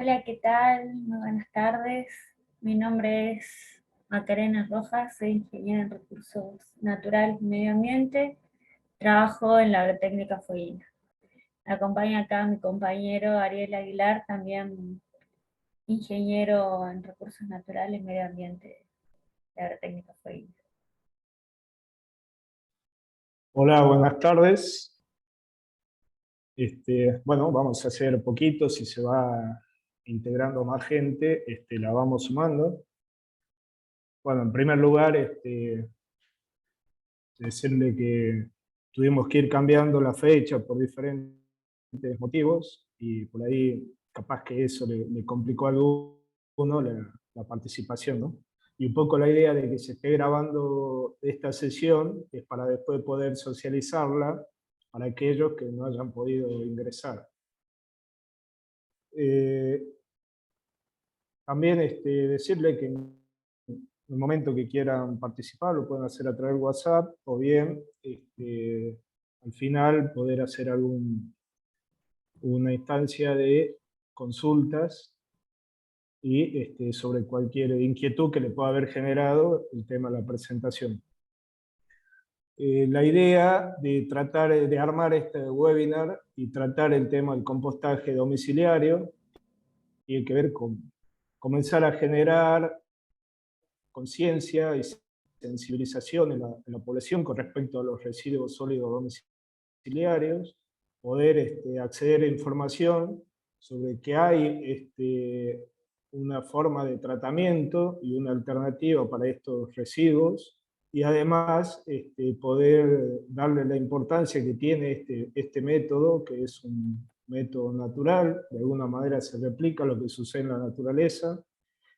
Hola, ¿qué tal? Muy buenas tardes. Mi nombre es Macarena Rojas, soy ingeniera en recursos naturales y medio ambiente. Trabajo en la agrotécnica Fueguina. Me acompaña acá mi compañero Ariel Aguilar, también ingeniero en recursos naturales y medio ambiente de la agrotécnica Fueguina. Hola, buenas tardes. Bueno, vamos a hacer poquito, si se va integrando más gente, la vamos sumando. Bueno, en primer lugar, decirle que tuvimos que ir cambiando la fecha por diferentes motivos y por ahí capaz que eso le complicó a alguno la participación, ¿no? Y un poco la idea de que se esté grabando esta sesión es para después poder socializarla para aquellos que no hayan podido ingresar. Eh, También decirle que en el momento que quieran participar lo pueden hacer a través de WhatsApp o bien al final poder hacer una instancia de consultas y sobre cualquier inquietud que le pueda haber generado el tema de la presentación. La idea de tratar de armar este webinar y tratar el tema del compostaje domiciliario tiene que ver con comenzar a generar conciencia y sensibilización en la población con respecto a los residuos sólidos domiciliarios, poder acceder a información sobre que hay una forma de tratamiento y una alternativa para estos residuos, y además poder darle la importancia que tiene este método, que es un método natural, de alguna manera se replica lo que sucede en la naturaleza,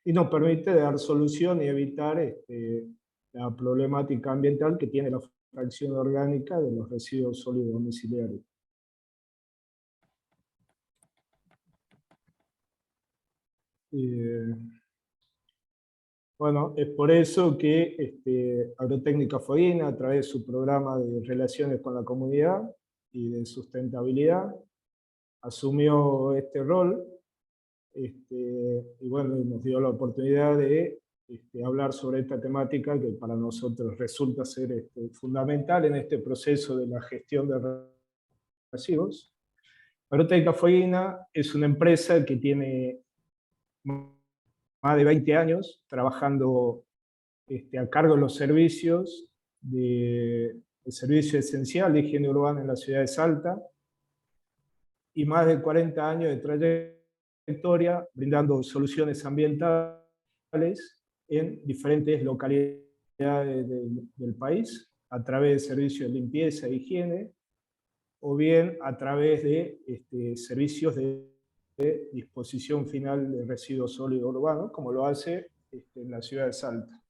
y nos permite dar solución y evitar la problemática ambiental que tiene la fracción orgánica de los residuos sólidos domiciliarios. Eh, bueno, es por eso que Agrotécnica Fueguina, a través de su programa de relaciones con la comunidad y de sustentabilidad, asumió este rol y bueno, nos dio la oportunidad de hablar sobre esta temática que para nosotros resulta ser fundamental en este proceso de la gestión de residuos. Agrotécnica Fueguina es una empresa que tiene más de 20 años trabajando a cargo de los servicios el servicio esencial de higiene urbana en la ciudad de Salta, y más de 40 años de trayectoria brindando soluciones ambientales en diferentes localidades del país, a través de servicios de limpieza e higiene, o bien a través de servicios de disposición final de residuos sólidos urbanos, como lo hace en la ciudad de Salta.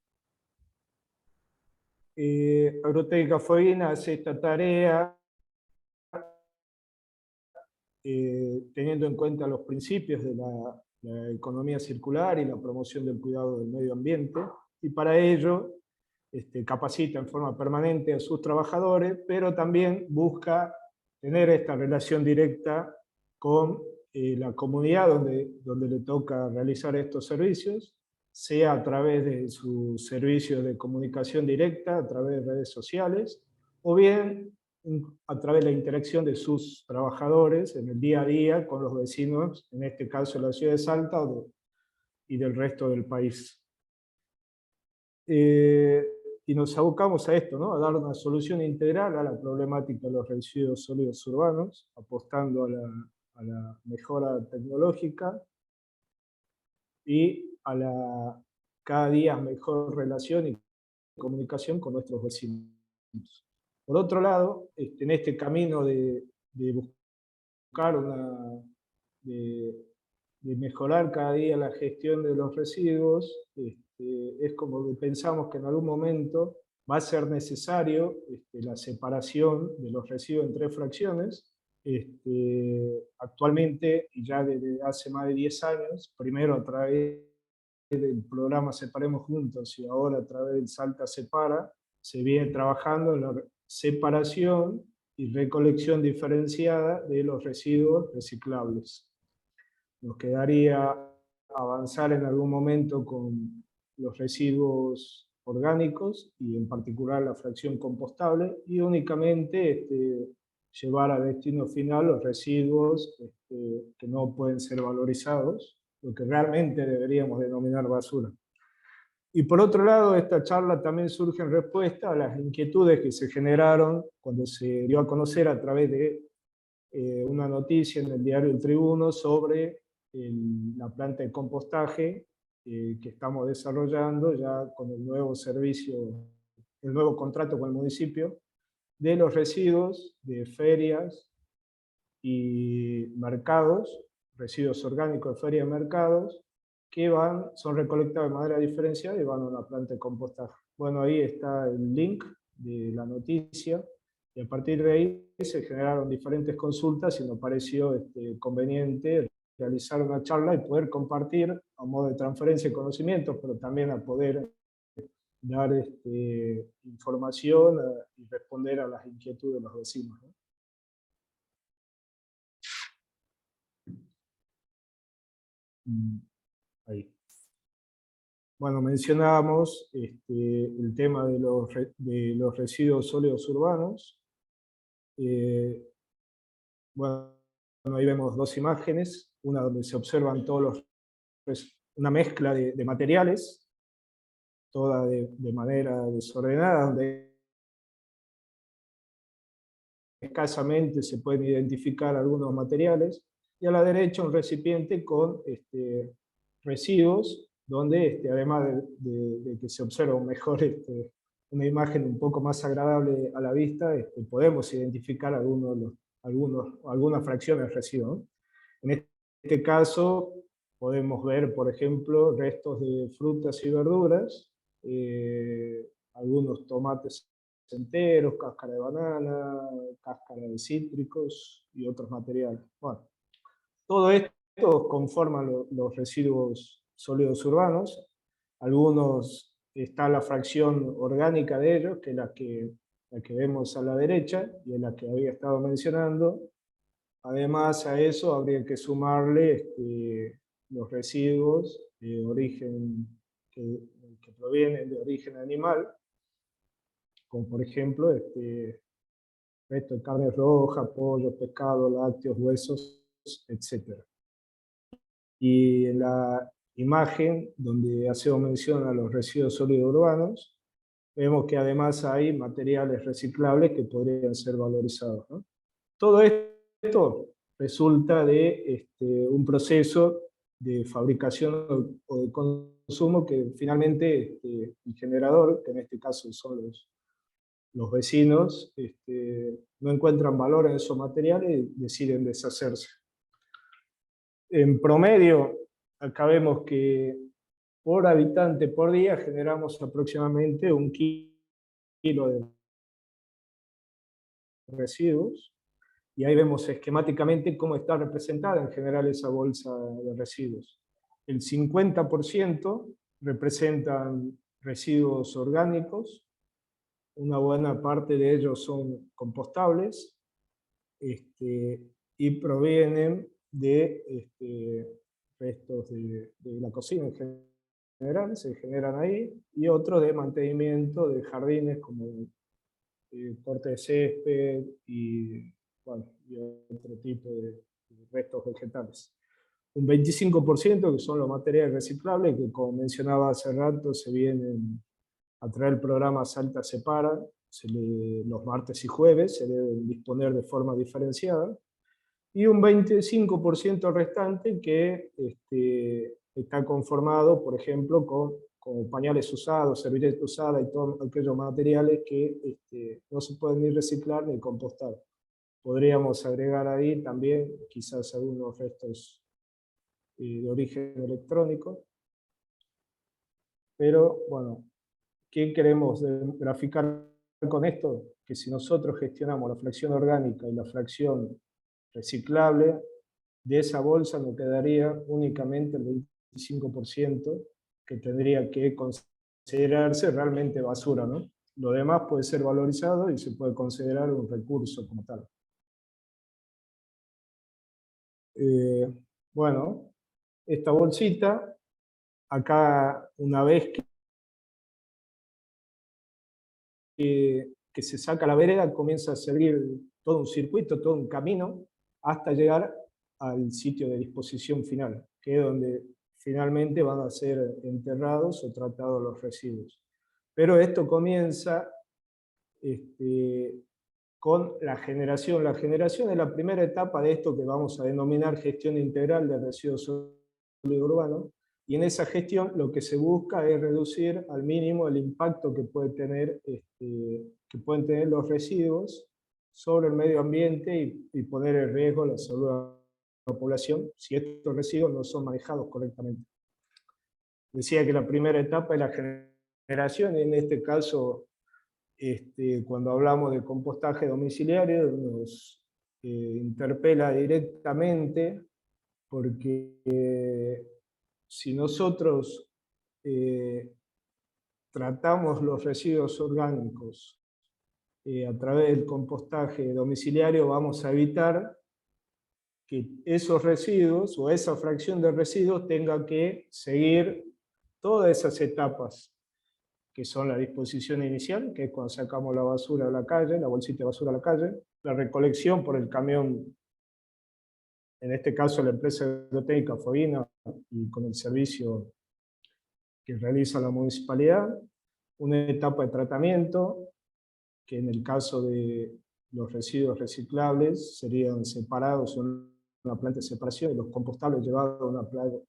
Agrotécnica Fueguina hace esta tarea teniendo en cuenta los principios de la economía circular y la promoción del cuidado del medio ambiente, y para ello capacita en forma permanente a sus trabajadores, pero también busca tener esta relación directa con la comunidad donde le toca realizar estos servicios, sea a través de sus servicios de comunicación directa, a través de redes sociales, o bien a través de la interacción de sus trabajadores en el día a día con los vecinos, en este caso de la ciudad de Salta y del resto del país. Y nos abocamos a esto, ¿no? A dar una solución integral a la problemática de los residuos sólidos urbanos, apostando a la mejora tecnológica y a la cada día mejor relación y comunicación con nuestros vecinos. Por otro lado, en este camino de buscar de, de mejorar cada día la gestión de los residuos, es como que pensamos que en algún momento va a ser necesario la separación de los residuos en tres fracciones. Actualmente, y ya desde hace más de 10 años, primero a través del programa Separemos Juntos y ahora a través del Salta Separa, se viene trabajando en la separación y recolección diferenciada de los residuos reciclables. Nos quedaría avanzar en algún momento con los residuos orgánicos y en particular la fracción compostable, y únicamente llevar a destino final los residuos que no pueden ser valorizados, lo que realmente deberíamos denominar basura. Y por otro lado, esta charla también surge en respuesta a las inquietudes que se generaron cuando se dio a conocer a través de una noticia en el diario El Tribuno sobre la planta de compostaje que estamos desarrollando ya con el nuevo servicio, el nuevo contrato con el municipio, de los residuos de ferias y mercados, residuos orgánicos de ferias y mercados, que son recolectados de manera diferenciada y van a una planta de compostaje. Bueno, ahí está el link de la noticia, y a partir de ahí se generaron diferentes consultas y nos pareció conveniente realizar una charla y poder compartir a modo de transferencia de conocimientos, pero también a poder dar información y responder a las inquietudes de los vecinos, ¿no? Ahí. Bueno, mencionábamos el tema de los residuos sólidos urbanos. Bueno, ahí vemos dos imágenes, una donde se observan una mezcla de materiales, toda de manera desordenada, donde escasamente se pueden identificar algunos materiales, y a la derecha un recipiente con residuos, donde además de que se observa mejor una imagen un poco más agradable a la vista, podemos identificar algunas fracciones de residuos, ¿no? En este caso podemos ver, por ejemplo, restos de frutas y verduras, algunos tomates enteros, cáscara de banana, cáscara de cítricos y otros materiales. Bueno, todo esto conforma los residuos sólidos urbanos. Algunos está la fracción orgánica de ellos, que es la que vemos a la derecha y es la que había estado mencionando. Además a eso habría que sumarle los residuos de origen que provienen de origen animal, como por ejemplo resto de carne roja, pollo, pescado, lácteos, huesos, etc. Y en la imagen donde hacemos mención a los residuos sólidos urbanos, vemos que además hay materiales reciclables que podrían ser valorizados, ¿no? Todo esto resulta de un proceso de fabricación o de consumo que finalmente el generador, que en este caso son los vecinos, no encuentran valor en esos materiales y deciden deshacerse. En promedio, acá vemos que por habitante por día generamos aproximadamente 1 kilo de residuos, y ahí vemos esquemáticamente cómo está representada en general esa bolsa de residuos. El 50% representan residuos orgánicos, una buena parte de ellos son compostables, y provienen de restos de la cocina en general, se generan ahí, y otros de mantenimiento de jardines como corte de césped y, bueno, y otro tipo de restos vegetales. Un 25% que son los materiales reciclables, que como mencionaba hace rato, se vienen a través del programa Salta Separa, los martes y jueves se deben disponer de forma diferenciada, y un 25% restante que está conformado, por ejemplo, con pañales usados, servilletas usadas y todos aquellos materiales que no se pueden ni reciclar ni compostar. Podríamos agregar ahí también quizás algunos restos de origen electrónico, pero bueno, ¿qué queremos graficar con esto? Que si nosotros gestionamos la fracción orgánica y la fracción reciclable, de esa bolsa nos quedaría únicamente el 25% que tendría que considerarse realmente basura, ¿no? Lo demás puede ser valorizado y se puede considerar un recurso como tal. Bueno, esta bolsita. Acá, una vez que se saca la vereda, comienza a seguir todo un circuito, todo un camino, hasta llegar al sitio de disposición final, que es donde finalmente van a ser enterrados o tratados los residuos. Pero esto comienza con la generación. La generación es la primera etapa de esto que vamos a denominar gestión integral de residuos sólidos urbanos, y en esa gestión lo que se busca es reducir al mínimo el impacto que pueden tener los residuos sobre el medio ambiente y poner en riesgo la salud de la población si estos residuos no son manejados correctamente. Decía que la primera etapa es la generación, y en este caso, cuando hablamos de compostaje domiciliario, nos interpela directamente, porque si nosotros tratamos los residuos orgánicos a través del compostaje domiciliario, vamos a evitar que esos residuos o esa fracción de residuos tenga que seguir todas esas etapas, que son la disposición inicial, que es cuando sacamos la basura a la calle, la bolsita de basura a la calle, la recolección por el camión, en este caso la empresa agrotécnica Foina, y con el servicio que realiza la municipalidad, una etapa de tratamiento, que en el caso de los residuos reciclables serían separados en una planta de separación y los compostables llevados a una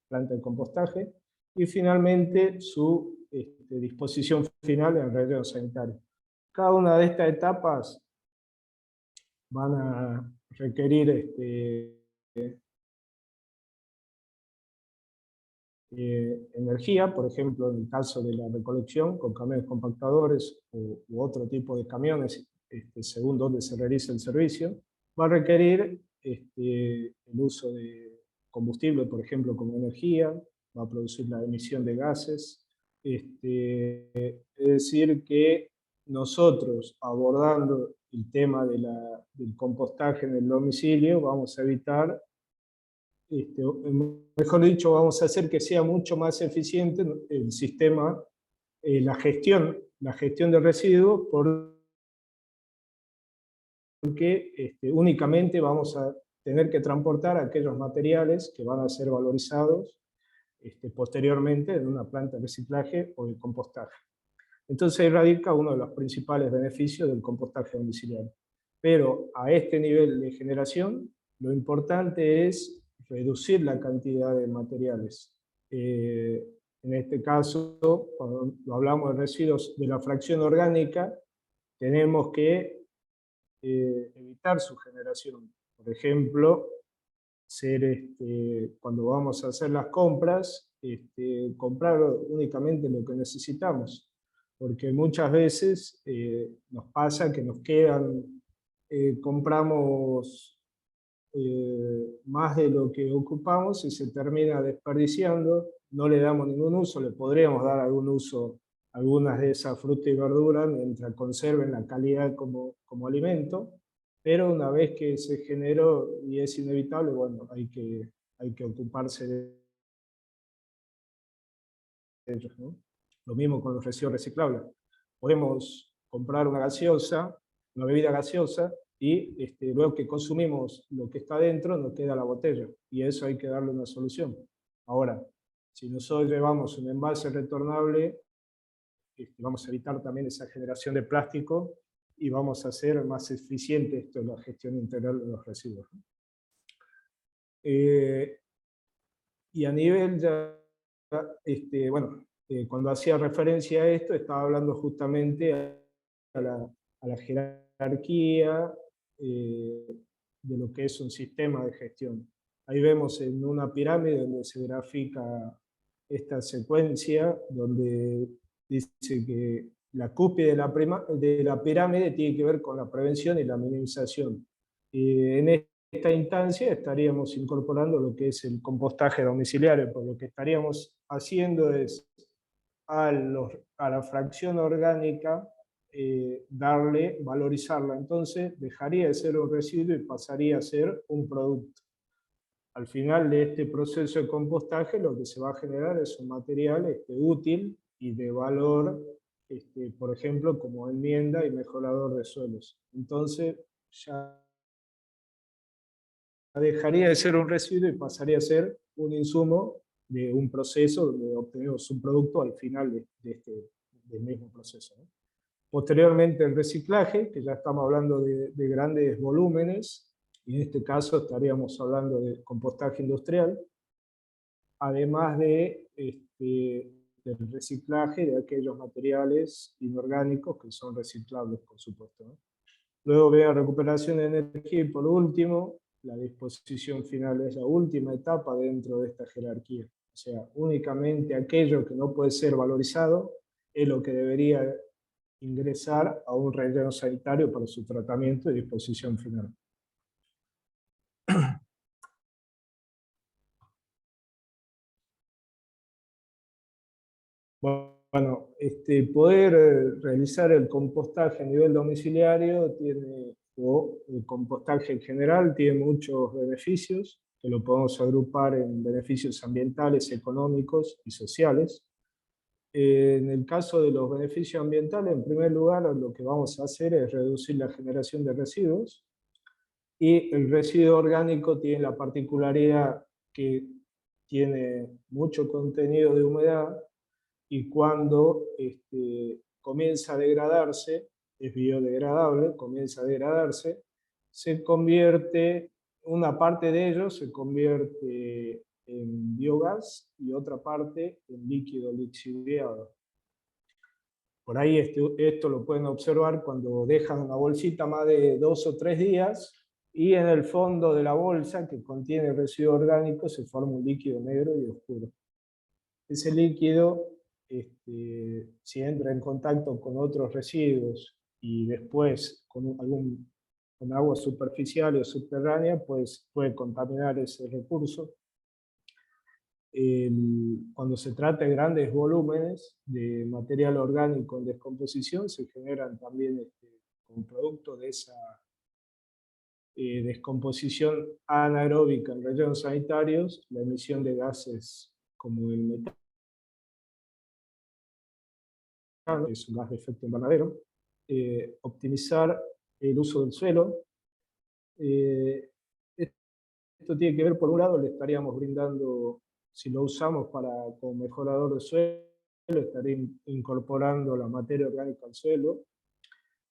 planta de compostaje, y finalmente su disposición final en el relleno sanitario. Cada una de estas etapas van a requerir energía, por ejemplo, en el caso de la recolección, con camiones compactadores u otro tipo de camiones, según donde se realice el servicio, va a requerir el uso de combustible, por ejemplo, como energía, va a producir la emisión de gases. Es decir, que nosotros, abordando el tema del compostaje en el domicilio, vamos a evitar, mejor dicho, vamos a hacer que sea mucho más eficiente el sistema, la gestión de residuos, porque únicamente vamos a tener que transportar aquellos materiales que van a ser valorizados posteriormente en una planta de reciclaje o de compostaje. Entonces ahí radica uno de los principales beneficios del compostaje domiciliario. Pero a este nivel de generación, lo importante es reducir la cantidad de materiales. En este caso, cuando hablamos de residuos de la fracción orgánica, tenemos que evitar su generación. Por ejemplo, cuando vamos a hacer las compras, comprar únicamente lo que necesitamos, porque muchas veces nos pasa que nos quedan, compramos más de lo que ocupamos y se termina desperdiciando, no le damos ningún uso. Le podríamos dar algún uso a algunas de esas frutas y verduras mientras conserven la calidad como alimento, pero una vez que se generó y es inevitable, bueno, hay que ocuparse de ellos, ¿no? Lo mismo con los residuos reciclables. Podemos comprar una gaseosa, una bebida gaseosa, y luego que consumimos lo que está dentro, nos queda la botella, y a eso hay que darle una solución. Ahora, si nosotros llevamos un envase retornable, vamos a evitar también esa generación de plástico y vamos a hacer más eficiente esto de la gestión integral de los residuos. Y a nivel ya, bueno, cuando hacía referencia a esto, estaba hablando justamente a la jerarquía de lo que es un sistema de gestión. Ahí vemos en una pirámide donde se grafica esta secuencia, donde dice que la cúspide de la pirámide tiene que ver con la prevención y la minimización. En esta instancia estaríamos incorporando lo que es el compostaje domiciliario, por lo que estaríamos haciendo es a la fracción orgánica valorizarla. Entonces dejaría de ser un residuo y pasaría a ser un producto. al final de este proceso de compostaje lo que se va a generar es un material útil y de valor, por ejemplo, como enmienda y mejorador de suelos. Entonces ya dejaría de ser un residuo y pasaría a ser un insumo de un proceso donde obtenemos un producto al final del mismo proceso, ¿no? Posteriormente el reciclaje, que ya estamos hablando de grandes volúmenes, y en este caso estaríamos hablando de compostaje industrial, además del reciclaje de aquellos materiales inorgánicos que son reciclables, por supuesto, ¿no? Luego vea recuperación de energía y por último, la disposición final es la última etapa dentro de esta jerarquía. O sea, únicamente aquello que no puede ser valorizado es lo que debería ingresar a un relleno sanitario para su tratamiento y disposición final. Bueno, poder realizar el compostaje a nivel domiciliario o el compostaje en general tiene muchos beneficios, que lo podemos agrupar en beneficios ambientales, económicos y sociales. En el caso de los beneficios ambientales, en primer lugar, lo que vamos a hacer es reducir la generación de residuos, y el residuo orgánico tiene la particularidad que tiene mucho contenido de humedad, y cuando comienza a degradarse, es biodegradable, comienza a degradarse, se convierte, una parte de ello se convierte en biogás y otra parte en líquido lixiviado. Por ahí esto lo pueden observar cuando dejan una bolsita más de 2 o 3 días y en el fondo de la bolsa que contiene residuo orgánico se forma un líquido negro y oscuro. Ese líquido, si entra en contacto con otros residuos y después con agua superficial o subterránea, pues puede contaminar ese recurso. Cuando se trata de grandes volúmenes de material orgánico en descomposición, se generan también como producto de esa descomposición anaeróbica en rellenos sanitarios, la emisión de gases como el metano, que es un gas de efecto invernadero, optimizar el uso del suelo. Esto tiene que ver, por un lado, le estaríamos brindando, si lo usamos como mejorador de suelo, estaría incorporando la materia orgánica al suelo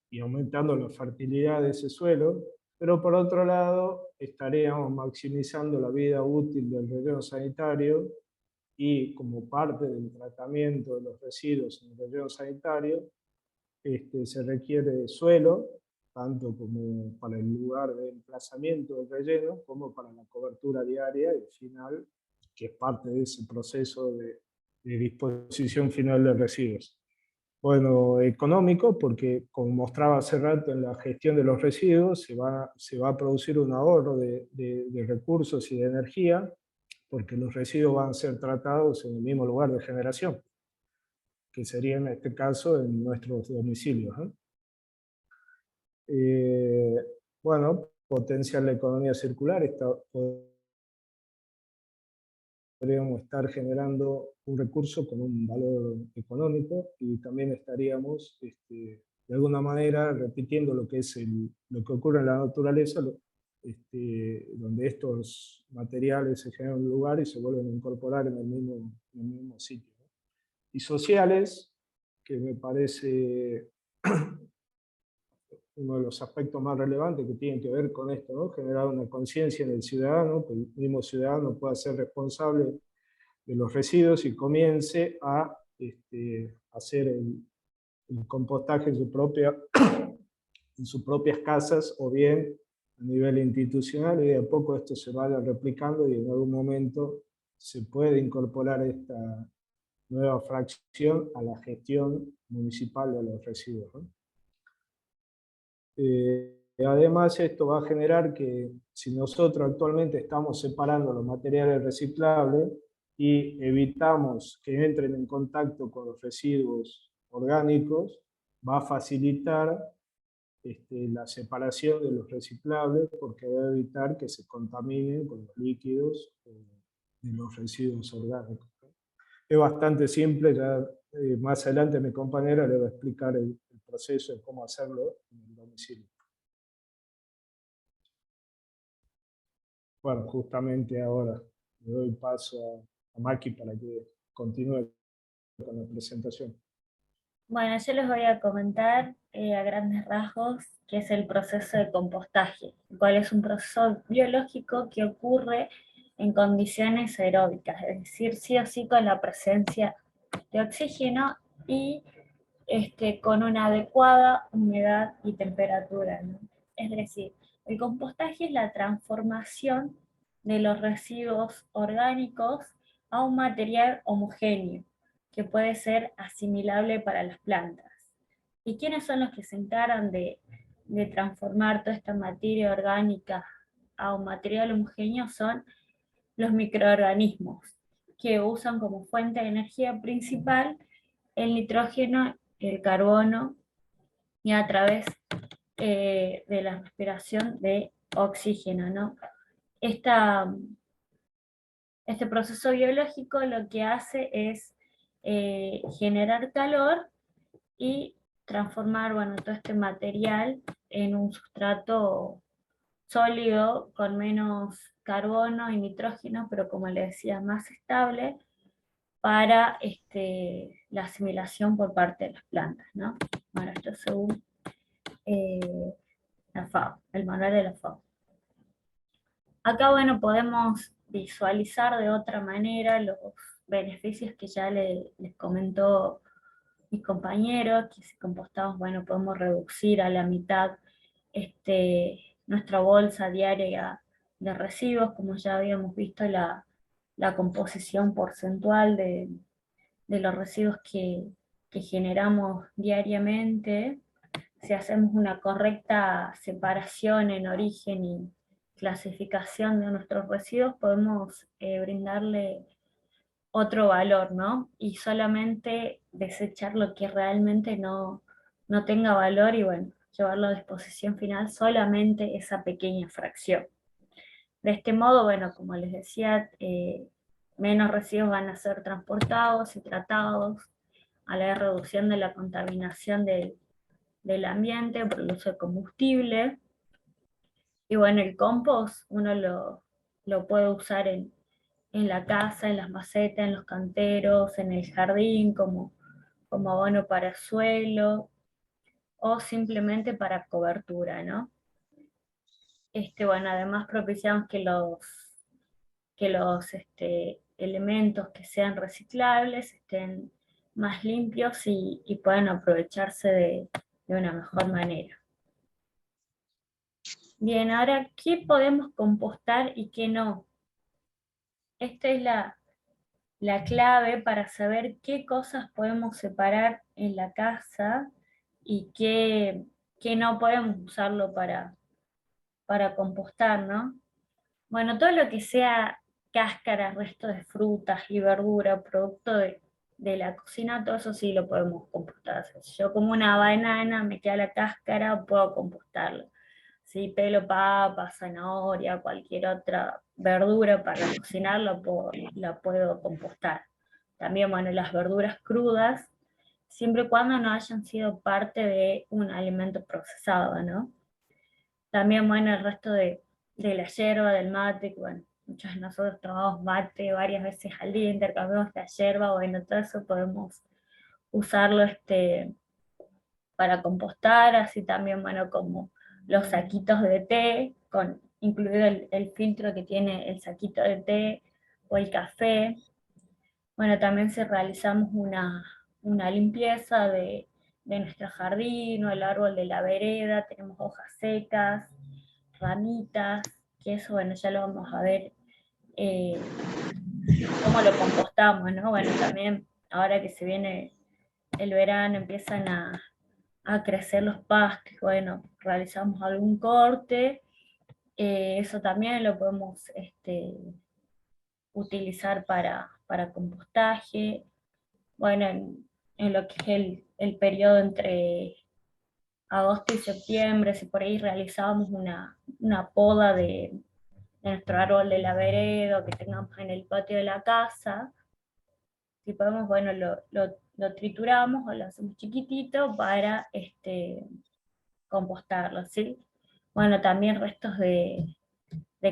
y aumentando la fertilidad de ese suelo, pero por otro lado, estaríamos maximizando la vida útil del relleno sanitario y como parte del tratamiento de los residuos en el relleno sanitario, se requiere suelo, tanto como para el lugar de emplazamiento del relleno, como para la cobertura diaria y final, que es parte de ese proceso de disposición final de residuos. Bueno, económico, porque como mostraba hace rato en la gestión de los residuos, se va a producir un ahorro de recursos y de energía, porque los residuos van a ser tratados en el mismo lugar de generación, que sería en este caso en nuestros domicilios, ¿no? Bueno, potenciar la economía circular, podríamos estar generando un recurso con un valor económico y también estaríamos de alguna manera repitiendo lo que ocurre en la naturaleza, donde estos materiales se generan en un lugar y se vuelven a incorporar en el mismo sitio, ¿no? Y sociales, que me parece uno de los aspectos más relevantes que tienen que ver con esto, ¿no? Generar una conciencia en el ciudadano, que el mismo ciudadano pueda ser responsable de los residuos y comience a hacer el compostaje en sus propias casas o bien a nivel institucional, y de a poco esto se vaya replicando y en algún momento se puede incorporar esta nueva fracción a la gestión municipal de los residuos, ¿no? Además, esto va a generar que si nosotros actualmente estamos separando los materiales reciclables y evitamos que entren en contacto con los residuos orgánicos, va a facilitar la separación de los reciclables, porque va a evitar que se contaminen con los líquidos de los residuos orgánicos. Es bastante simple, ya más adelante mi compañera le va a explicar el proceso de cómo hacerlo en el domicilio. Bueno, justamente ahora le doy paso a Maki para que continúe con la presentación. Bueno, yo les voy a comentar a grandes rasgos qué es el proceso de compostaje, el cual es un proceso biológico que ocurre en condiciones aeróbicas, es decir, sí o sí con la presencia de oxígeno y con una adecuada humedad y temperatura, ¿no? Es decir, el compostaje es la transformación de los residuos orgánicos a un material homogéneo que puede ser asimilable para las plantas. ¿Y quiénes son los que se encargan de transformar toda esta materia orgánica a un material homogéneo? Son los microorganismos, que usan como fuente de energía principal el nitrógeno, el carbono, y a través de la respiración de oxígeno, ¿no? Esta, este proceso biológico lo que hace es generar calor y transformar, bueno, todo este material en un sustrato sólido con menos carbono y nitrógeno, pero como les decía, más estable para la asimilación por parte de las plantas, ¿no? Bueno, esto según eh, la FAO, el manual de la FAO. Acá, bueno, podemos visualizar de otra manera los beneficios que ya les comentó mis compañeros, que si compostamos, bueno, podemos reducir a la mitad nuestra bolsa diaria de residuos, como ya habíamos visto la composición porcentual de los residuos que generamos diariamente. Si hacemos una correcta separación en origen y clasificación de nuestros residuos, podemos brindarle otro valor, ¿no? Y solamente desechar lo que realmente no tenga valor y, bueno, llevarlo a disposición final solamente esa pequeña fracción. De este modo, bueno, como les decía, menos residuos van a ser transportados y tratados, a la reducción de la contaminación del ambiente por el uso de combustible. Y bueno, el compost uno lo puede usar en la casa, en las macetas, en los canteros, en el jardín, como abono para suelo, o simplemente para cobertura, ¿no? Bueno, además propiciamos que los elementos que sean reciclables estén más limpios y puedan aprovecharse de una mejor manera. Bien, ahora, ¿qué podemos compostar y qué no? Esta es la clave para saber qué cosas podemos separar en la casa y qué no podemos usarlo para compostar, ¿no? Bueno, todo lo que sea cáscara, resto de frutas y verdura, producto de la cocina, todo eso sí lo podemos compostar. Si yo como una banana, me queda la cáscara, puedo compostarlo. Si pelo papa, zanahoria, cualquier otra verdura para cocinar, la puedo compostar. También, bueno, las verduras crudas, siempre y cuando no hayan sido parte de un alimento procesado, ¿no? También, bueno, el resto de la yerba, del mate, bueno, muchos de nosotros tomamos mate varias veces al día, intercambiamos la yerba, bueno, todo eso podemos usarlo para compostar, así también, bueno, como los saquitos de té, incluido el filtro que tiene el saquito de té o el café. Bueno, también si realizamos una limpieza de nuestro jardín o el árbol de la vereda, tenemos hojas secas, ramitas, que eso, bueno, ya lo vamos a ver eh, cómo lo compostamos, ¿no? Bueno, también ahora que se viene el verano, empiezan a crecer los pastos, bueno, realizamos algún corte, eso también lo podemos utilizar para compostaje. Bueno, en lo que es el periodo entre agosto y septiembre, si por ahí realizábamos una poda de nuestro árbol de la vereda o que tengamos en el patio de la casa, si podemos, bueno, lo trituramos o lo hacemos chiquitito para compostarlo, ¿sí? Bueno, también restos de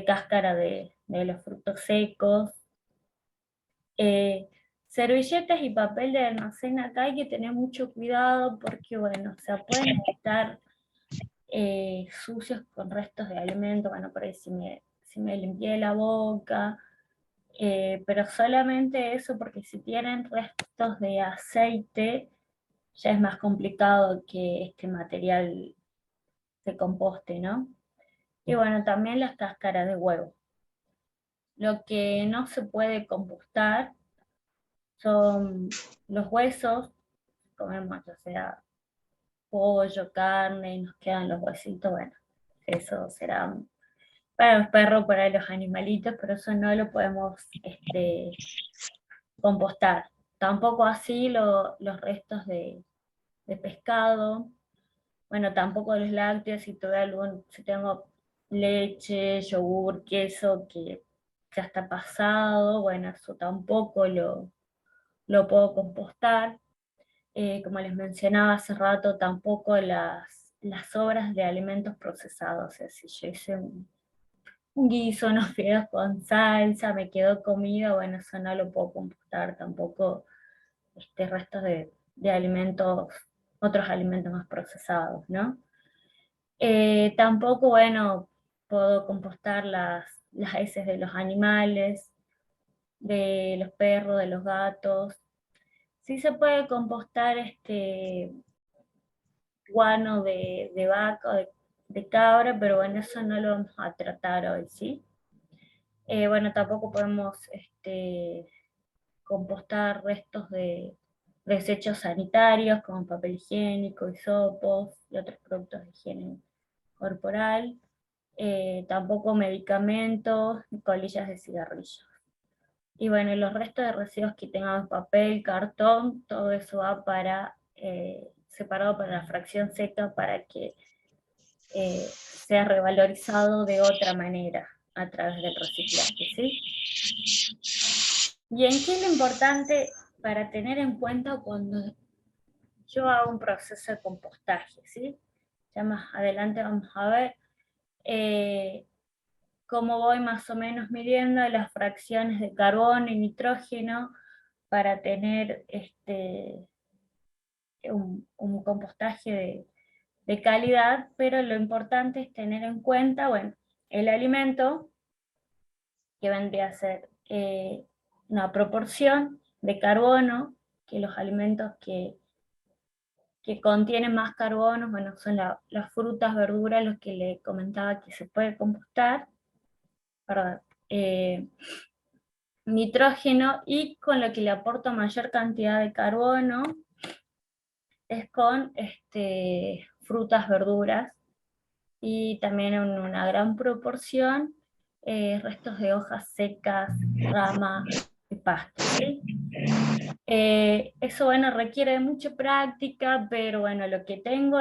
cáscara de los frutos secos. Servilletas y papel de almacén acá hay que tener mucho cuidado porque, bueno, o sea, pueden estar sucios con restos de alimento, bueno, por ahí si me limpié la boca, pero solamente eso porque si tienen restos de aceite, ya es más complicado que este material se composte, ¿no? Y bueno, también las cáscaras de huevo. Lo que no se puede compostar son los huesos, comemos ya sea pollo, carne, y nos quedan los huesitos, bueno, eso será para los perros, para los animalitos, pero eso no lo podemos compostar. Tampoco así los restos de pescado, bueno, tampoco los lácteos, si tengo leche, yogur, queso que ya está pasado, bueno, eso tampoco lo puedo compostar. Como les mencionaba hace rato, tampoco las sobras de alimentos procesados. O sea, si yo hice un guiso, unos fideos con salsa, me quedó comida, bueno, eso no lo puedo compostar, tampoco restos de alimentos, otros alimentos más procesados, ¿no? Tampoco, bueno, puedo compostar las heces de los animales, de los perros, de los gatos. Sí se puede compostar guano de vaca o de cabra, pero bueno, eso no lo vamos a tratar hoy, ¿sí? Bueno, tampoco podemos compostar restos de desechos sanitarios como papel higiénico, hisopos y otros productos de higiene corporal. Tampoco medicamentos ni colillas de cigarrillos. Y bueno, los restos de residuos que tengamos papel, cartón, todo eso va para separado para la fracción seca para que sea revalorizado de otra manera a través del reciclaje, ¿sí? ¿Y en qué es lo importante para tener en cuenta cuando yo hago un proceso de compostaje, ¿sí? Ya más adelante vamos a ver cómo voy más o menos midiendo las fracciones de carbono y nitrógeno para tener un compostaje de calidad, pero lo importante es tener en cuenta, bueno, el alimento, que vendría a ser una proporción de carbono, que los alimentos que contienen más carbono, bueno, son las frutas, verduras, los que le comentaba que se puede compostar, perdón, nitrógeno, y con lo que le aporta mayor cantidad de carbono es con frutas, verduras, y también en una gran proporción restos de hojas secas, ramas y pasto, ¿sí? Eso, bueno, requiere de mucha práctica, pero bueno, lo que tengo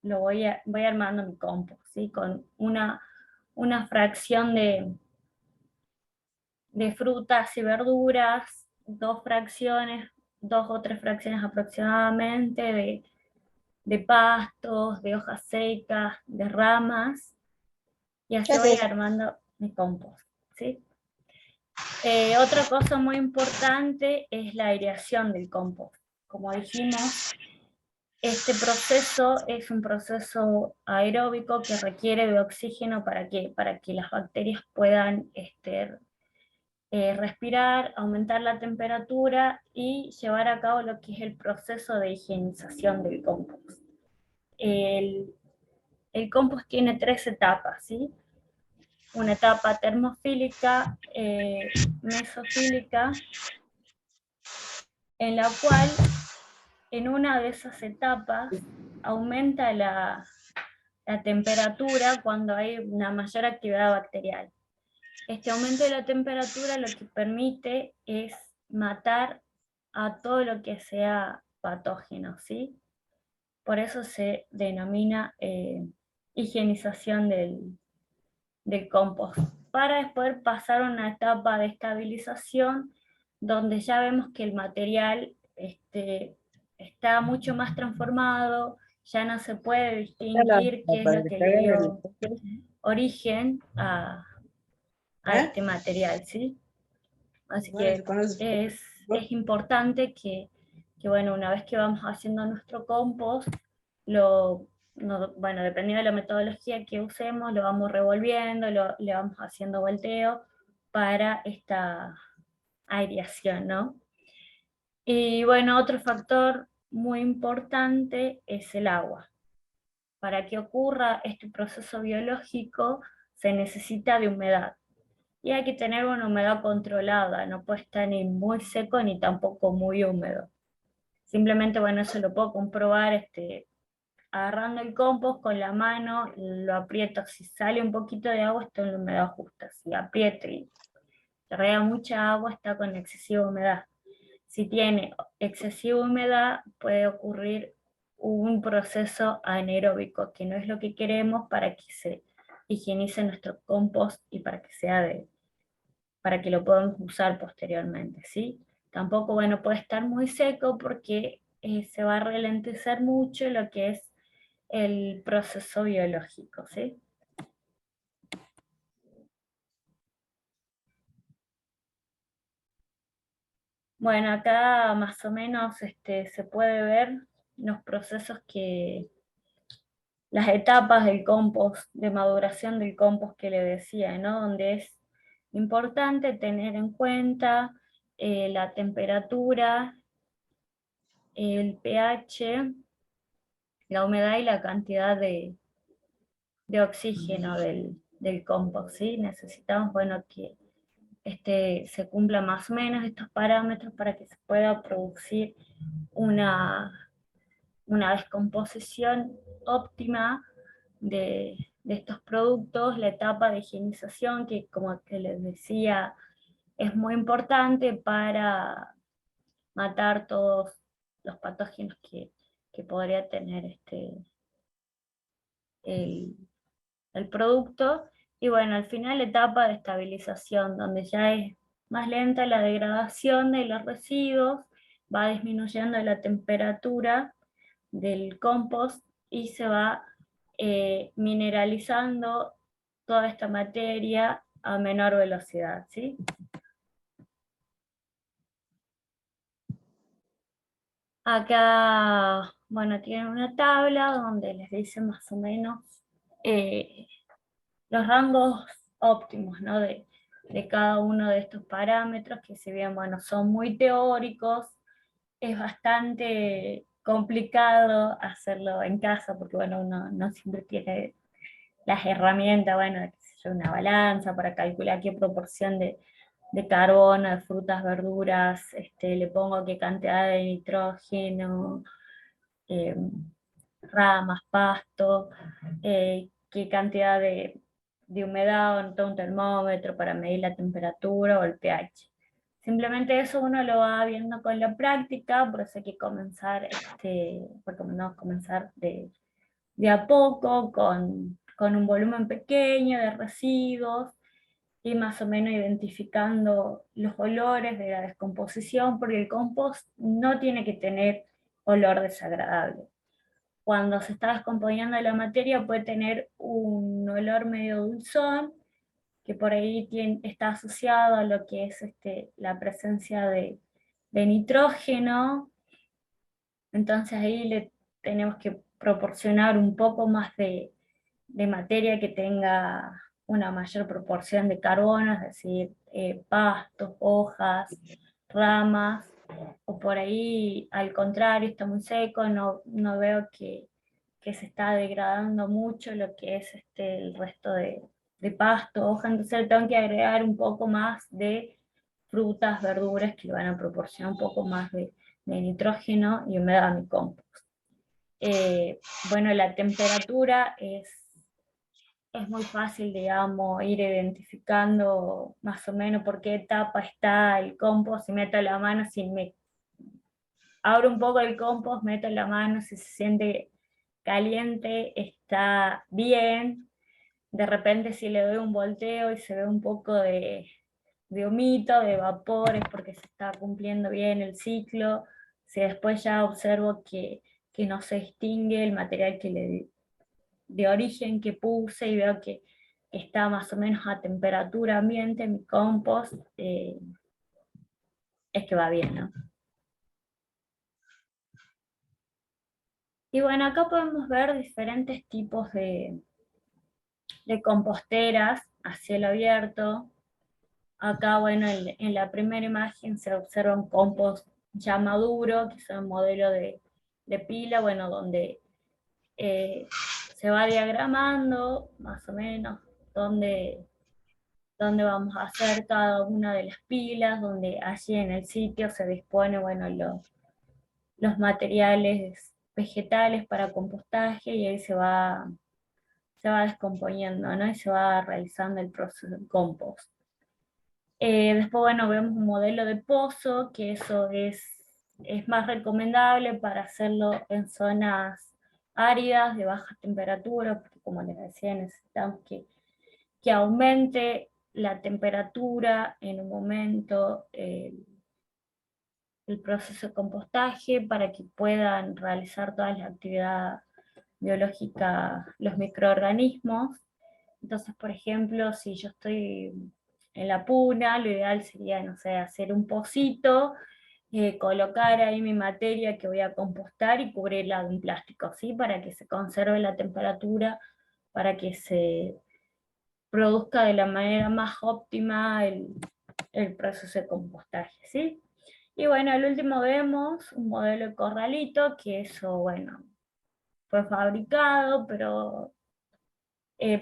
voy armando mi compost, ¿sí? Con una fracción de frutas y verduras, dos o tres fracciones aproximadamente de pastos, de hojas secas, de ramas, y así voy armando mi compost, ¿sí? Otra cosa muy importante es la aireación del compost. Como dijimos, este proceso es un proceso aeróbico que requiere de oxígeno ¿para qué? Para que las bacterias puedan respirar, aumentar la temperatura y llevar a cabo lo que es el proceso de higienización del compost. El compost tiene tres etapas, ¿sí? Una etapa termofílica, mesofílica, en la cual en una de esas etapas aumenta la temperatura cuando hay una mayor actividad bacterial. Este aumento de la temperatura lo que permite es matar a todo lo que sea patógeno, ¿sí? por eso se denomina higienización del compost, para después pasar a una etapa de estabilización donde ya vemos que el material está mucho más transformado, ya no se puede distinguir qué es Para lo que que te le hagan dio origen a ¿Eh? este material, ¿sí? Así Bueno, que yo conozco. es importante que, bueno, una vez que vamos haciendo nuestro compost, bueno, dependiendo de la metodología que usemos, lo vamos revolviendo, le vamos haciendo volteo para esta aireación, ¿no? Y bueno, otro factor muy importante es el agua. Para que ocurra este proceso biológico se necesita de humedad. Y hay que tener una humedad controlada, no puede estar ni muy seco ni tampoco muy húmedo. Simplemente, bueno, eso lo puedo comprobar agarrando el compost con la mano, lo aprieto, si sale un poquito de agua está en la humedad justa, si aprieto y rega mucha agua está con excesiva humedad. Si tiene excesiva humedad puede ocurrir un proceso anaeróbico, que no es lo que queremos para que se higienice nuestro compost y para que para que lo podamos usar posteriormente, ¿sí? Tampoco, bueno, puede estar muy seco porque se va a ralentecer mucho lo que es el proceso biológico, ¿sí? Bueno, acá más o menos se puede ver los procesos las etapas del compost, de maduración del compost que le decía, ¿no? Donde es importante tener en cuenta la temperatura, el pH, la humedad y la cantidad de oxígeno del compost, ¿sí? Necesitamos, bueno, que se cumplan más o menos estos parámetros para que se pueda producir una descomposición óptima de estos productos, la etapa de higienización, que como que les decía, es muy importante para matar todos los patógenos que podría tener el, el producto. Y bueno, al final etapa de estabilización, donde ya es más lenta la degradación de los residuos, va disminuyendo la temperatura del compost y se va mineralizando toda esta materia a menor velocidad, ¿sí? Acá, bueno, tienen una tabla donde les dice más o menos eh, los rangos óptimos, ¿no? de cada uno de estos parámetros, que si bien, bueno, son muy teóricos, es bastante complicado hacerlo en casa, porque, bueno, uno no siempre tiene las herramientas, bueno, qué sé yo, una balanza para calcular qué proporción de carbono, de frutas, verduras, le pongo qué cantidad de nitrógeno, eh, ramas, pasto, qué cantidad de humedad, o todo un termómetro para medir la temperatura o el pH. Simplemente eso uno lo va viendo con la práctica, por eso hay que comenzar, recomendamos comenzar de a poco, con un volumen pequeño de residuos, y más o menos identificando los olores de la descomposición, porque el compost no tiene que tener olor desagradable. Cuando se está descomponiendo la materia puede tener un olor medio dulzón, que por ahí está asociado a lo que es la presencia de nitrógeno, entonces ahí le tenemos que proporcionar un poco más de materia que tenga una mayor proporción de carbono, es decir, pastos, hojas, ramas, o por ahí al contrario está muy seco, no veo que se está degradando mucho lo que es el resto de pasto, hoja, entonces le tengo que agregar un poco más de frutas, verduras que le van a proporcionar un poco más de nitrógeno y humedad a mi compost. Bueno, la temperatura es muy fácil, digamos, ir identificando más o menos por qué etapa está el compost, si meto la mano, si me abro un poco el compost, meto la mano, si se siente caliente está bien. De repente si le doy un volteo y se ve un poco de humito, de vapor, es porque se está cumpliendo bien el ciclo. Si después ya observo que no se extingue el material de origen que puse y veo que está más o menos a temperatura ambiente, mi compost, es que va bien, ¿no? Y bueno, acá podemos ver diferentes tipos de composteras a cielo abierto. Acá, bueno, en la primera imagen se observa un compost ya maduro, que es un modelo de pila, bueno, donde se va diagramando más o menos dónde, dónde vamos a hacer cada una de las pilas, donde allí en el sitio se dispone, bueno, los materiales vegetales para compostaje y ahí se va descomponiendo, ¿no? Y se va realizando el proceso de compost. Después, bueno, vemos un modelo de pozo, que eso es más recomendable para hacerlo en zonas áridas, de baja temperatura, porque como les decía, necesitamos que aumente la temperatura en un momento el proceso de compostaje para que puedan realizar toda la actividad biológica los microorganismos. Entonces, por ejemplo, si yo estoy en la puna, lo ideal sería, no sé, hacer un pocito, colocar ahí mi materia que voy a compostar y cubrirla de un plástico, ¿sí? Para que se conserve la temperatura, para que se produzca de la manera más óptima el proceso de compostaje, ¿sí? Y bueno, al último vemos un modelo de corralito, que eso, bueno, fue fabricado, pero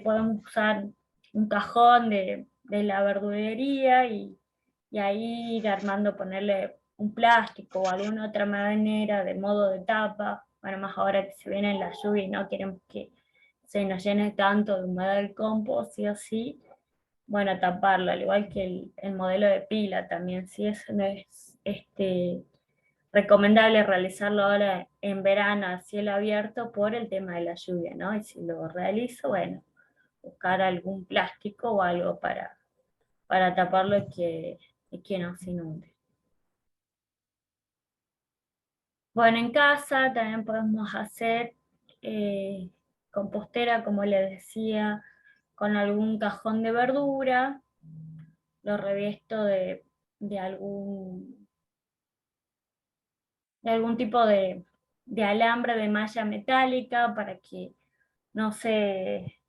podemos usar un cajón de la verdulería y ahí ir armando, ponerle un plástico o alguna otra manera de modo de tapa. Bueno, más ahora que se viene la lluvia y no queremos que se nos llene tanto de humedad el compost, sí o sí, bueno, taparlo, al igual que el modelo de pila también, si eso no es recomendable realizarlo ahora en verano a cielo abierto por el tema de la lluvia, ¿no? Y si lo realizo, bueno, buscar algún plástico o algo para taparlo y que no se inunde. Bueno, en casa también podemos hacer compostera, como les decía, con algún cajón de verdura, lo reviesto de algún, de algún tipo de alambre de malla metálica para que no se,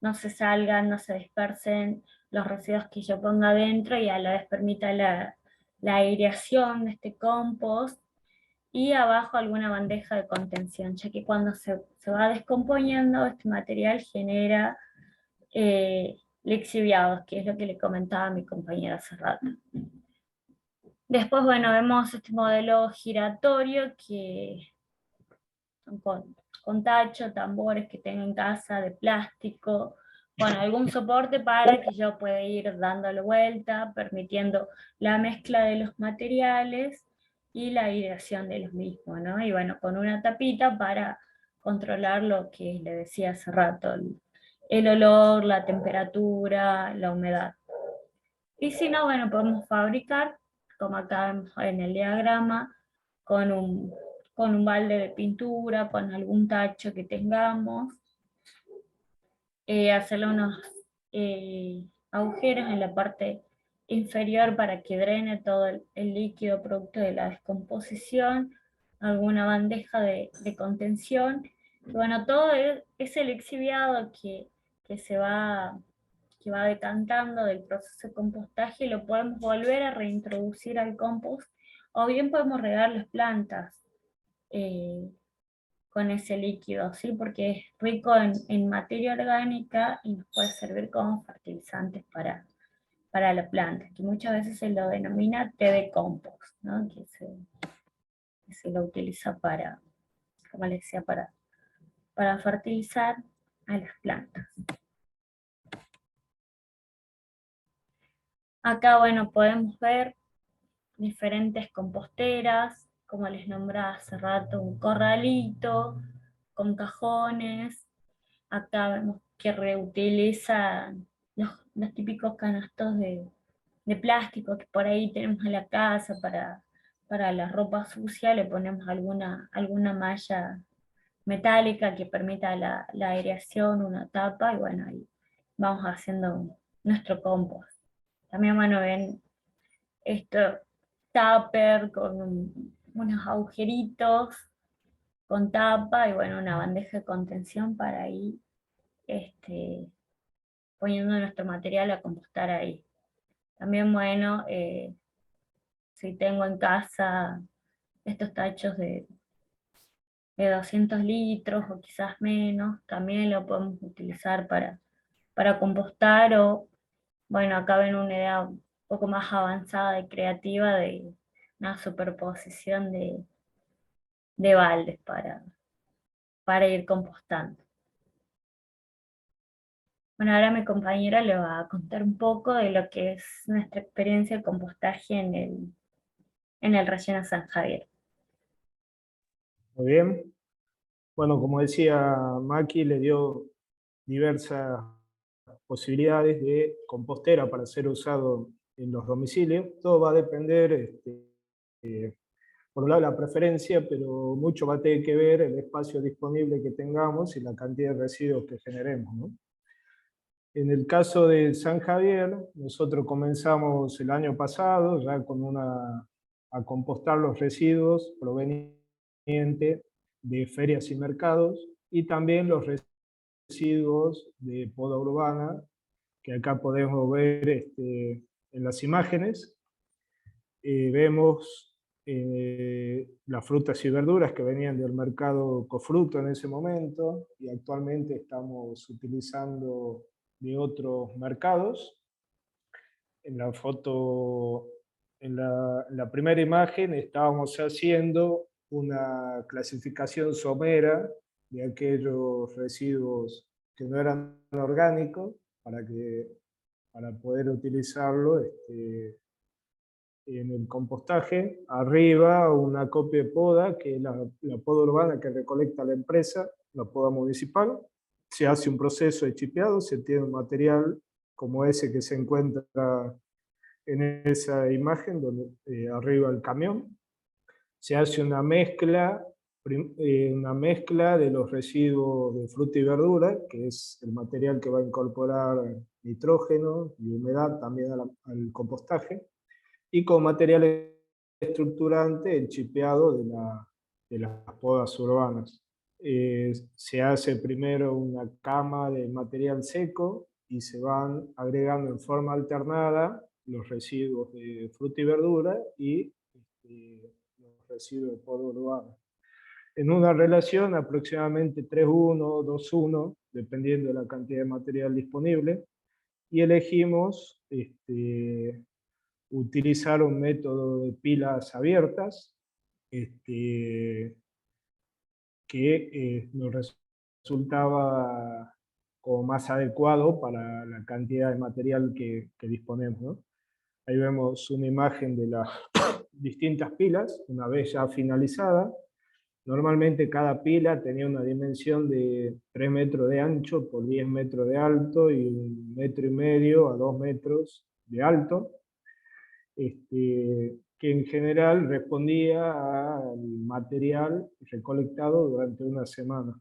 no se salgan, no se dispersen los residuos que yo ponga adentro y a la vez permita la aireación de este compost, y abajo alguna bandeja de contención, ya que cuando se va descomponiendo este material genera lixiviados, que es lo que le comentaba a mi compañera hace rato. Después, bueno, vemos este modelo giratorio que son con tacho, tambores que tengo en casa de plástico, bueno, algún soporte para que yo pueda ir dándole vuelta, permitiendo la mezcla de los materiales y la aireación de los mismos, ¿no? Y bueno, con una tapita para controlar lo que le decía hace rato, el olor, la temperatura, la humedad. Y si no, bueno, podemos fabricar, como acá vemos en el diagrama, con con un balde de pintura, con algún tacho que tengamos, hacerle unos agujeros en la parte inferior para que drene todo el líquido producto de la descomposición, alguna bandeja de contención, y bueno, todo ese lixiviado que se va que va decantando del proceso de compostaje, lo podemos volver a reintroducir al compost, o bien podemos regar las plantas eh, con ese líquido, ¿sí? Porque es rico en materia orgánica y nos puede servir como fertilizantes para la planta, que muchas veces se lo denomina té de compost, ¿no? Que se lo utiliza para, como les decía, para fertilizar a las plantas. Acá, bueno, podemos ver diferentes composteras, como les nombraba hace rato, un corralito, con cajones. Acá vemos que reutilizan los típicos canastos de plástico que por ahí tenemos en la casa para la ropa sucia, le ponemos alguna malla metálica que permita la aireación, una tapa, y bueno, ahí vamos haciendo nuestro compost. También, bueno, ven esto tupper con unos agujeritos con tapa y bueno, una bandeja de contención para ir poniendo nuestro material a compostar ahí. También, bueno, si tengo en casa estos tachos de 200 litros o quizás menos, también lo podemos utilizar para compostar o, bueno, acá ven una idea un poco más avanzada y creativa de una superposición de baldes para ir compostando. Bueno, ahora mi compañera le va a contar un poco de lo que es nuestra experiencia de compostaje en el relleno San Javier. Muy bien. Bueno, como decía Maki, le dio diversas posibilidades de compostera para ser usado en los domicilios. Todo va a depender, por un lado, la preferencia, pero mucho va a tener que ver el espacio disponible que tengamos y la cantidad de residuos que generemos, ¿no? En el caso de San Javier, nosotros comenzamos el año pasado ya a compostar los residuos provenientes de ferias y mercados y también los residuos de poda urbana, que acá podemos ver en las imágenes. Vemos las frutas y verduras que venían del mercado Cofruto en ese momento y actualmente estamos utilizando de otros mercados. En la foto, en la primera imagen estábamos haciendo una clasificación somera de aquellos residuos que no eran orgánicos para poder utilizarlo en el compostaje. Arriba una copia de poda, que es la poda urbana que recolecta la empresa, la poda municipal. Se hace un proceso de chipeado, se tiene un material como ese que se encuentra en esa imagen, donde arriba el camión. Se hace una mezcla de los residuos de fruta y verdura, que es el material que va a incorporar nitrógeno y humedad también al compostaje, y con material estructurante el chipeado de las podas urbanas. Se hace primero una cama de material seco y se van agregando en forma alternada los residuos de fruta y verdura y los residuos de poda urbana. En una relación aproximadamente 3:1, 2:1, dependiendo de la cantidad de material disponible, y elegimos utilizar un método de pilas abiertas que nos resultaba como más adecuado para la cantidad de material que disponemos, ¿no? Ahí vemos una imagen de las distintas pilas, una vez ya finalizada. Normalmente cada pila tenía una dimensión de 3 metros de ancho por 10 metros de alto y 1,5 metros a 2 metros de alto. Que en general respondía al material recolectado durante una semana.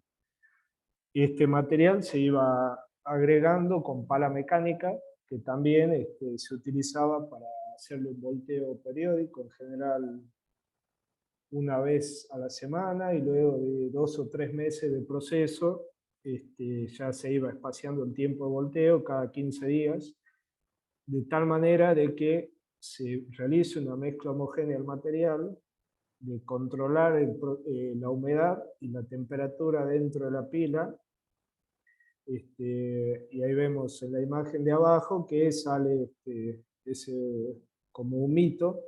Este material se iba agregando con pala mecánica, que también se utilizaba para hacerle un volteo periódico, en general una vez a la semana, y luego de 2 o 3 meses de proceso, ya se iba espaciando el tiempo de volteo cada 15 días, de tal manera de que se realice una mezcla homogénea del material, de controlar la humedad y la temperatura dentro de la pila. Y ahí vemos en la imagen de abajo que sale ese como humito,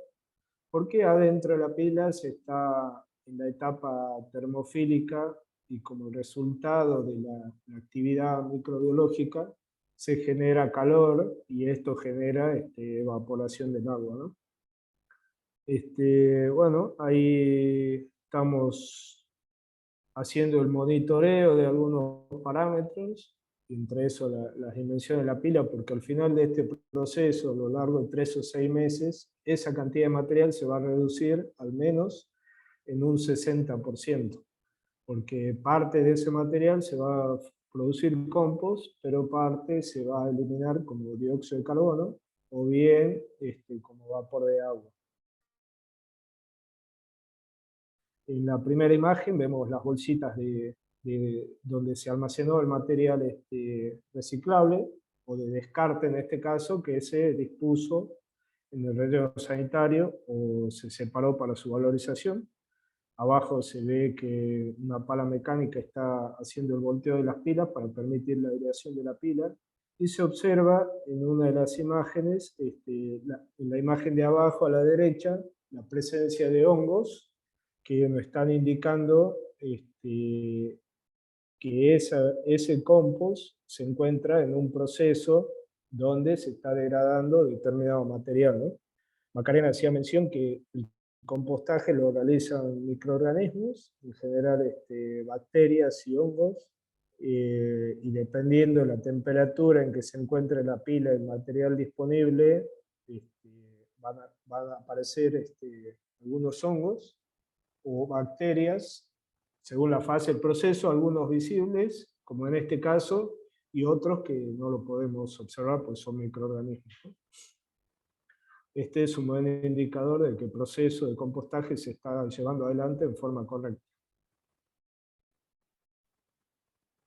porque adentro de la pila se está en la etapa termofílica y como resultado de la actividad microbiológica se genera calor y esto genera evaporación del agua, ¿no? Bueno, ahí estamos haciendo el monitoreo de algunos parámetros, entre eso las dimensiones de la pila, porque al final de este proceso, a lo largo de 3 o 6 meses, esa cantidad de material se va a reducir al menos en un 60%, porque parte de ese material se va a producir compost, pero parte se va a eliminar como dióxido de carbono, o bien como vapor de agua. En la primera imagen vemos las bolsitas donde se almacenó el material reciclable, o de descarte en este caso, que se dispuso en el relleno sanitario o se separó para su valorización. Abajo se ve que una pala mecánica está haciendo el volteo de las pilas para permitir la aireación de la pila, y se observa en una de las imágenes, en la imagen de abajo a la derecha, la presencia de hongos que nos están indicando que ese compost se encuentra en un proceso donde se está degradando determinado material, ¿no? Macarena hacía mención que el compostaje lo realizan microorganismos, en general bacterias y hongos, y dependiendo de la temperatura en que se encuentre la pila y el material disponible, van a aparecer algunos hongos o bacterias, según la fase del proceso, algunos visibles, como en este caso, y otros que no lo podemos observar porque son microorganismos, ¿no? Este es un buen indicador de que el proceso de compostaje se está llevando adelante en forma correcta.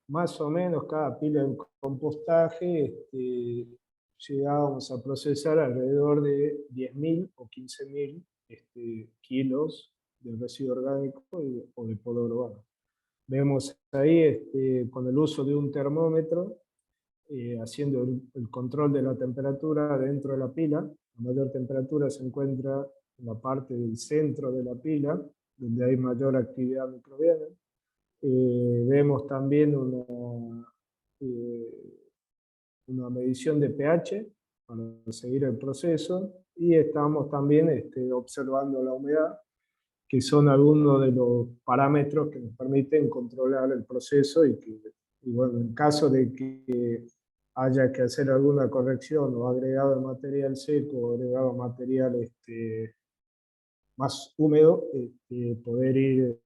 Más o menos cada pila de compostaje llegamos a procesar alrededor de 10.000 o 15.000 kilos de residuo orgánico o de polvo urbano. Vemos ahí con el uso de un termómetro, haciendo el control de la temperatura dentro de la pila. La mayor temperatura se encuentra en la parte del centro de la pila, donde hay mayor actividad microbiana. Vemos también una medición de pH para seguir el proceso, y estamos también observando la humedad, que son algunos de los parámetros que nos permiten controlar el proceso, y bueno, en caso de que haya que hacer alguna corrección o agregado de material seco o agregado material más húmedo, poder ir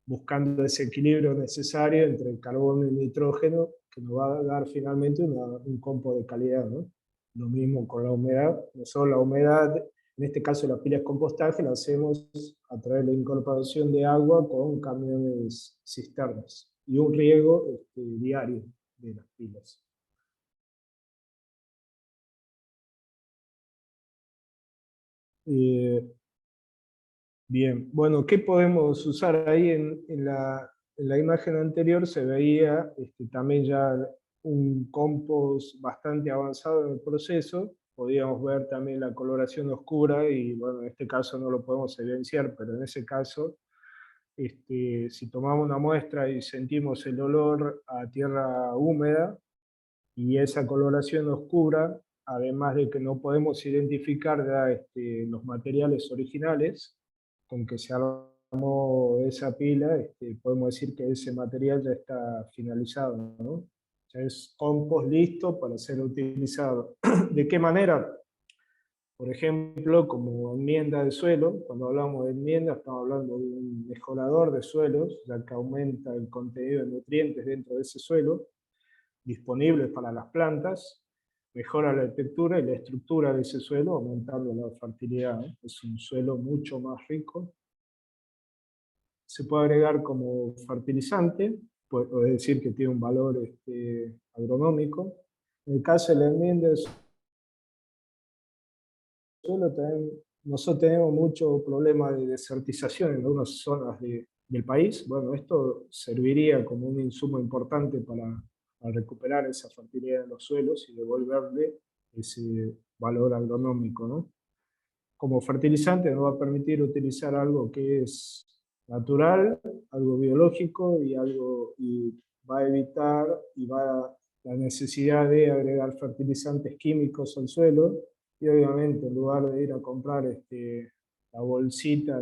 buscando ese equilibrio necesario entre el carbono y el nitrógeno, que nos va a dar finalmente un compost de calidad, ¿no? Lo mismo con la humedad, no solo la humedad, en este caso la pila de compostaje la hacemos a través de la incorporación de agua con camiones cisternas y un riego diario de las pilas. Bien, bueno, ¿qué podemos usar ahí en la imagen anterior? Se veía también ya un compost bastante avanzado en el proceso. Podíamos ver también la coloración oscura, y bueno, en este caso no lo podemos evidenciar, pero en ese caso, si tomamos una muestra y sentimos el olor a tierra húmeda y esa coloración oscura, además de que no podemos identificar ya los materiales originales con que se armó esa pila, podemos decir que ese material ya está finalizado, ¿no? Ya es compost listo para ser utilizado. ¿De qué manera? Por ejemplo, como enmienda de suelo. Cuando hablamos de enmienda, estamos hablando de un mejorador de suelos, ya que aumenta el contenido de nutrientes dentro de ese suelo, disponibles para las plantas, mejora la textura y la estructura de ese suelo, aumentando la fertilidad, ¿no? Es un suelo mucho más rico. Se puede agregar como fertilizante, puede decir que tiene un valor agronómico. En el caso de la enmienda de suelo, también nosotros tenemos mucho problema de desertización en algunas zonas del país. Bueno, esto serviría como un insumo importante para recuperar esa fertilidad de los suelos y devolverle ese valor agronómico, ¿no? Como fertilizante nos va a permitir utilizar algo que es natural, algo biológico, y va a evitar la necesidad de agregar fertilizantes químicos al suelo. Y obviamente, en lugar de ir a comprar la bolsita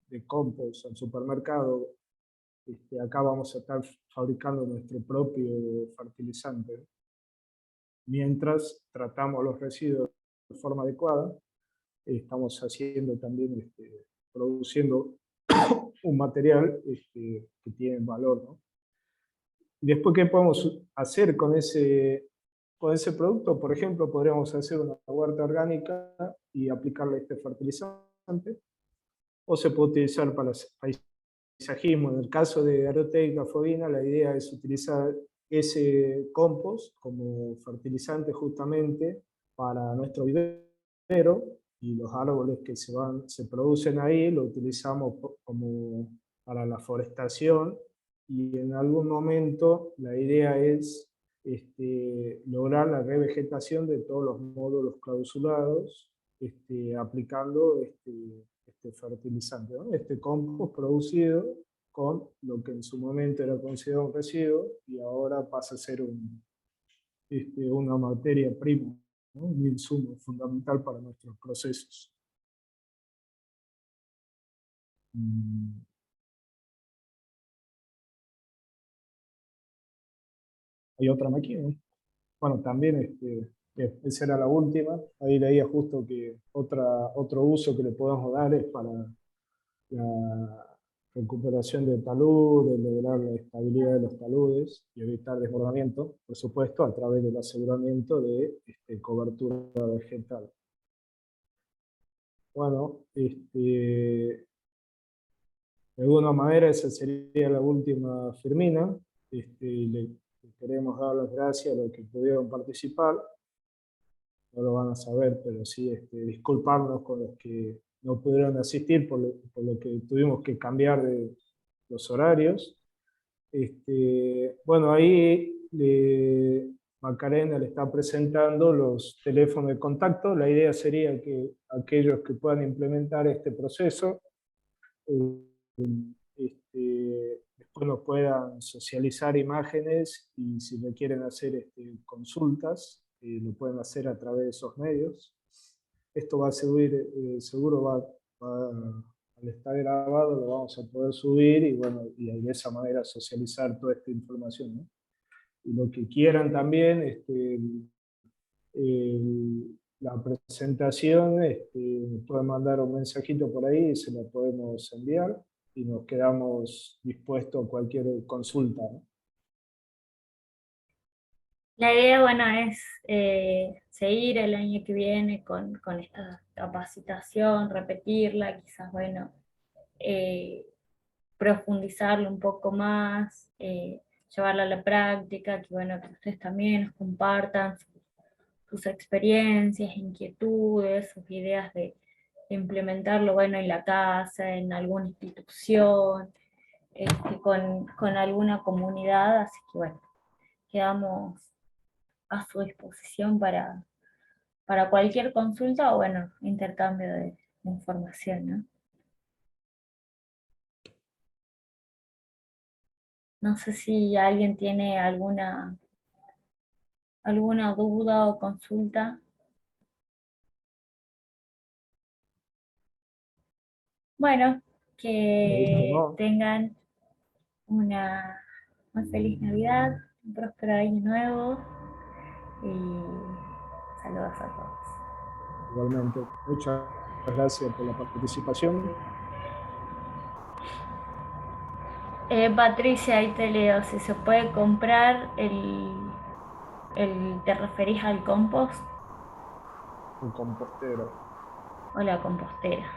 de compost al supermercado, acá vamos a estar fabricando nuestro propio fertilizante, mientras tratamos los residuos de forma adecuada. Estamos haciendo también, produciendo un material que tiene valor, ¿no? Y después, ¿qué podemos hacer con ese producto? Por ejemplo, podríamos hacer una huerta orgánica y aplicarle este fertilizante, o se puede utilizar para paisajismo. En el caso de Agrotécnica Fovina, la idea es utilizar ese compost como fertilizante justamente para nuestro vivero, y los árboles que se producen ahí lo utilizamos como para la forestación, y en algún momento la idea es lograr la revegetación de todos los módulos clausurados, aplicando este fertilizante, ¿no? Este compost producido con lo que en su momento era considerado un residuo y ahora pasa a ser una materia prima, ¿no? Un insumo fundamental para nuestros procesos. Hay otra máquina. Bueno, también esa era la última. Ahí leía justo que otro uso que le podemos dar es para la recuperación del talud, de lograr la estabilidad de los taludes y evitar desbordamiento, por supuesto, a través del aseguramiento de cobertura vegetal. Bueno, de alguna manera esa sería la última firmina. Le queremos dar las gracias a los que pudieron participar. No lo van a saber, pero sí disculparnos con los que no pudieron asistir por lo que tuvimos que cambiar de los horarios. Bueno, ahí Macarena le está presentando los teléfonos de contacto. La idea sería que aquellos que puedan implementar este proceso después nos puedan socializar imágenes, y si le quieren hacer consultas, lo pueden hacer a través de esos medios. Esto va a subir, seguro al estar grabado lo vamos a poder subir, y bueno, y de esa manera socializar toda esta información, ¿no? Y lo que quieran también, la presentación, pueden mandar un mensajito por ahí y se lo podemos enviar, y nos quedamos dispuestos a cualquier consulta, ¿no? La idea, bueno, es seguir el año que viene con esta capacitación, repetirla, quizás, bueno, profundizarlo un poco más, llevarla a la práctica, que bueno, que ustedes también nos compartan sus experiencias, inquietudes, sus ideas de implementarlo, bueno, en la casa, en alguna institución, con alguna comunidad, así que bueno, quedamos a su disposición para cualquier consulta o bueno, intercambio de información, ¿no? No sé si alguien tiene alguna duda o consulta. Bueno, Listo, que ¿no? tengan una muy feliz Navidad, un próspero año nuevo y saludos a todos. Igualmente, muchas gracias por la participación. Patricia, ahí te leo, si se puede comprar ¿te referís al compost Un compostero. o la compostera?